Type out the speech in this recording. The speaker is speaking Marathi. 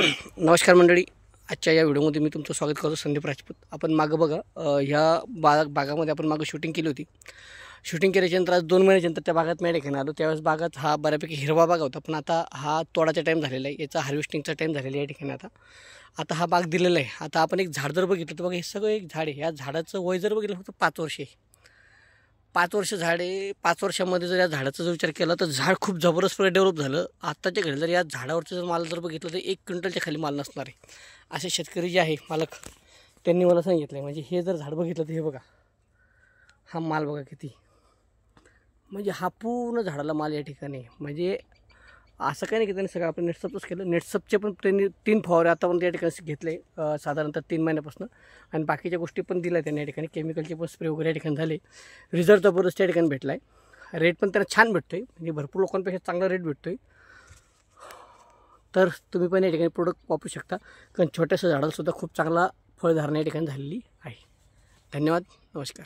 नमस्कार मंडळी, आजच्या या व्हिडिओमध्ये मी तुमचं स्वागत करतो. संदीप राजपूत. आपण मागं बघा, ह्या बागामध्ये आपण मागं शूटिंग केली होती. शूटिंग केल्याच्यानंतर आज 2 महिन्याच्यानंतर त्या बागात मी ठिकाणी आलो. त्यावेळेस बागात हा बऱ्यापैकी हिरवा बाग होता, पण आता हा तोडाचा टाईम झालेला आहे. याचा हार्वेस्टिंगचा टाईम झालेला आहे या ठिकाणी. आता हा बाग दिलेला आहे. आता आपण एक झाड जर बघितलं तर बघा, हे सगळं एक झाड आहे. या झाडाचं वय जर बघितलं फक्त 5 वर्ष आहे. 5 वर्ष झाड आहे. 5 वर्षामध्ये जर या झाडाचा जर विचार केला तर झाड खूप जबरदस्त डेव्हलप झालं. आत्ताच्या घडी जर या झाडावरचं जर माल जर बघितलं तर 1 क्विंटलच्या खाली माल नसणार आहे. असे शेतकरी जे आहे मालक, त्यांनी मला सांगितलं आहे. म्हणजे हे जर झाड बघितलं तर हे बघा, हा माल बघा किती, म्हणजे हा पूर्ण झाडाला माल या ठिकाणी आहे. म्हणजे असं काही नाही की त्यांनी सगळं आपण नेटसपच केलं. नेटसपचे पण त्यांनी 3 फवारे आतापर्यंत या ठिकाणी घेतले, साधारणतः 3 महिन्यापासून. आणि बाकीच्या गोष्टी पण दिल्या त्यांनी या ठिकाणी. केमिकलचे पण स्प्रे वगैरे या ठिकाणी झाले. रिझल्ट जबरदस्त या ठिकाणी भेटला आहे. रेट पण त्यांना छान भेटतो आहे, म्हणजे भरपूर लोकांपेक्षा चांगला रेट भेटतो आहे. तर तुम्ही पण या ठिकाणी प्रोडक्ट वापरू शकता, कारण छोट्याशा झाडालासुद्धा खूप चांगला फळधारणा या ठिकाणी झालेली आहे. धन्यवाद, नमस्कार.